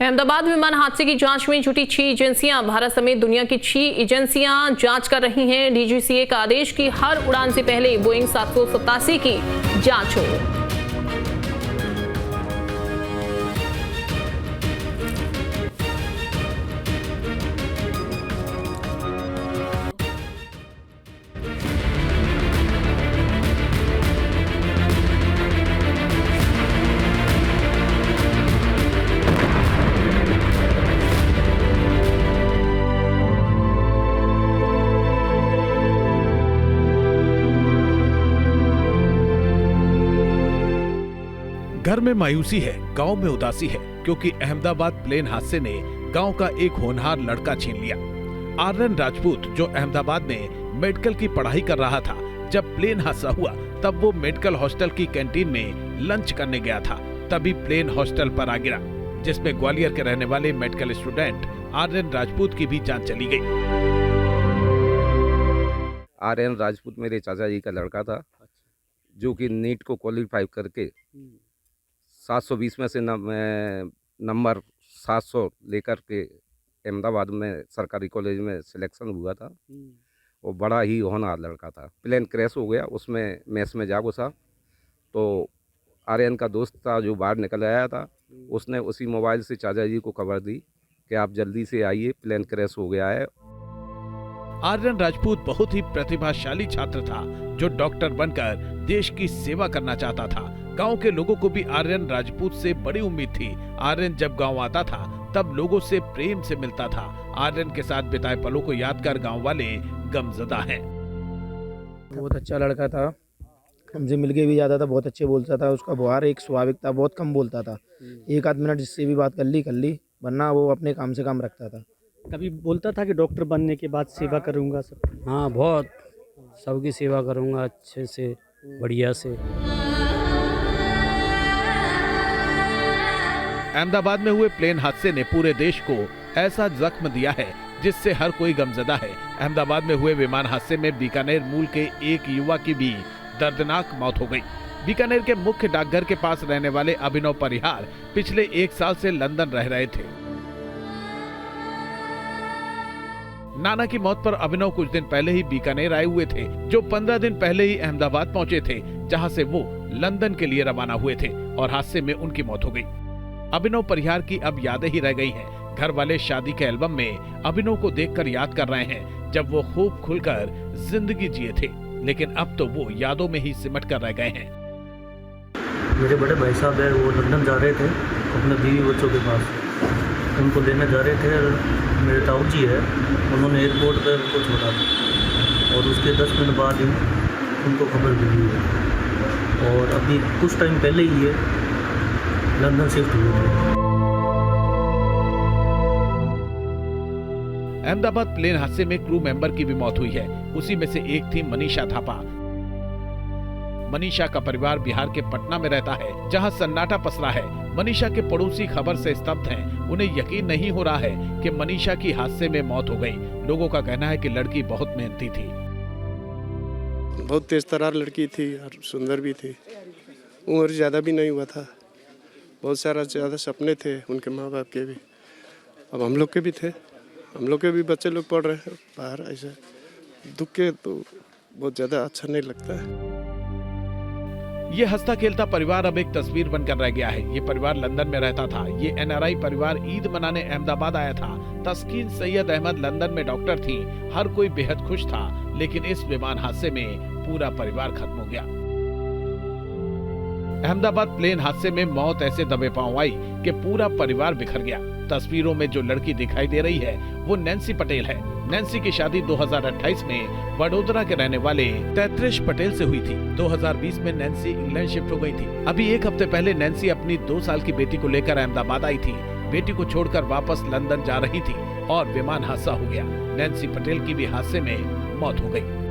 अहमदाबाद विमान हादसे की जांच में जुटी 6 एजेंसियां भारत समेत दुनिया की 6 एजेंसियां जांच कर रही हैं। डीजीसीए का आदेश की हर उड़ान से पहले बोइंग 787 की जांच हो। घर में मायूसी है, गांव में उदासी है, क्योंकि अहमदाबाद प्लेन हादसे ने गांव का एक होनहार लड़का छीन लिया। आर्यन राजपूत, जो अहमदाबाद में मेडिकल की पढ़ाई कर रहा था, जब प्लेन हादसा हुआ तब वो मेडिकल हॉस्टल की कैंटीन में लंच करने गया था। तभी प्लेन हॉस्टल पर आ गिरा, जिसमें ग्वालियर के रहने वाले मेडिकल स्टूडेंट आर्यन राजपूत की भी जान चली गई। आर्यन राजपूत मेरे चाचा जी का लड़का था, जो कि नीट को क्वालिफाई करके 720 में से नंबर 700 लेकर के अहमदाबाद में सरकारी कॉलेज में सिलेक्शन हुआ था। वो बड़ा ही होनहार लड़का था। प्लेन क्रैश हो गया, उसमें मैस में जा घुसा। तो आर्यन का दोस्त था जो बाहर निकल आया था, उसने उसी मोबाइल से चाचा जी को खबर दी कि आप जल्दी से आइए, प्लेन क्रैश हो गया है। आर्यन राजपूत बहुत ही प्रतिभाशाली छात्र था, जो डॉक्टर बनकर देश की सेवा करना चाहता था। गांव के लोगों को भी आर्यन राजपूत से बड़ी उम्मीद थी। आर्यन जब गांव आता था तब लोगों से प्रेम से मिलता था। आर्यन के साथ बिताए पलों को याद कर गांव वाले गमज़दा हैं। बहुत अच्छा लड़का था, हमसे मिलके भी जाता था, बहुत अच्छे बोलता था। उसका व्यवहार एक स्वाभाविक था, बहुत कम बोलता था। एक आध मिनट जिससे भी बात कर ली, वरना वो अपने काम से काम रखता था। कभी बोलता था कि डॉक्टर बनने के बाद सेवा करूंगा सब? हाँ, बहुत सबकी सेवा करूंगा अच्छे से, बढ़िया से। अहमदाबाद में हुए प्लेन हादसे ने पूरे देश को ऐसा जख्म दिया है जिससे हर कोई गमज़दा है। अहमदाबाद में हुए विमान हादसे में बीकानेर मूल के एक युवा की भी दर्दनाक मौत हो गई। बीकानेर के मुख्य डाकघर के पास रहने वाले अभिनव परिहार पिछले 1 साल से लंदन रह रहे थे। नाना की मौत पर अभिनव कुछ दिन पहले ही बीकानेर आए हुए थे, जो 15 दिन पहले ही अहमदाबाद पहुंचे थे, जहां से वो लंदन के लिए रवाना हुए थे और हादसे में उनकी मौत हो गई। अभिनव परिहार की अब यादें ही रह गई हैं। घर वाले शादी के एल्बम में अभिनव को देखकर याद कर रहे हैं जब वो खूब खुलकर जिंदगी जिए थे, लेकिन अब तो वो यादों में ही सिमट कर रह गए हैं। मेरे बड़े भाई साहब है, वो लंदन जा रहे थे अपने बीवी बच्चों के पास, उनको लेने जा रहे थे। मेरे ताऊ जी है, उन्होंने एयरपोर्ट पर उनको छोड़ा और उसके 10 मिनट बाद ही उनको खबर मिली है और अभी कुछ टाइम पहले ही ये लंदन शिफ्ट हुए थे। अहमदाबाद प्लेन हादसे में क्रू मेंबर की भी मौत हुई है। उसी में से एक थी मनीषा थापा। मनीषा का परिवार बिहार के पटना में रहता है, जहां सन्नाटा पसरा है। मनीषा के पड़ोसी खबर से स्तब्ध हैं। उन्हें यकीन नहीं हो रहा है कि मनीषा की हादसे में मौत हो गई। लोगों का कहना है कि लड़की बहुत मेहनती थी, बहुत तेज तर्रार लड़की थी और सुंदर भी थी। उम्र ज्यादा भी नहीं हुआ था, बहुत ज्यादा सपने थे उनके माँ बाप के भी। अब हम लोग के भी थे, हम लोग के भी बच्चे लोग पढ़ रहे हैं बाहर। ऐसे दुख के तो बहुत ज्यादा अच्छा नहीं लगता है। ये हंसता खेलता परिवार अब एक तस्वीर बनकर रह गया है। ये परिवार लंदन में रहता था। ये एनआरआई परिवार ईद मनाने अहमदाबाद आया था। तस्कीन सैयद अहमद लंदन में डॉक्टर थी। हर कोई बेहद खुश था, लेकिन इस विमान हादसे में पूरा परिवार खत्म हो गया। अहमदाबाद प्लेन हादसे में मौत ऐसे दबे पांव आई कि पूरा परिवार बिखर गया। तस्वीरों में जो लड़की दिखाई दे रही है वो नैन्सी पटेल है। नैन्सी की शादी 2028 में वडोदरा के रहने वाले तैत्रिश पटेल से हुई थी। 2020 में नैन्सी इंग्लैंड शिफ्ट हो गई थी। अभी एक हफ्ते पहले नैन्सी अपनी 2 साल की बेटी को लेकर अहमदाबाद आई थी। बेटी को छोड़कर वापस लंदन जा रही थी और विमान हादसा हो गया। नैन्सी पटेल की भी हादसे में मौत हो गई।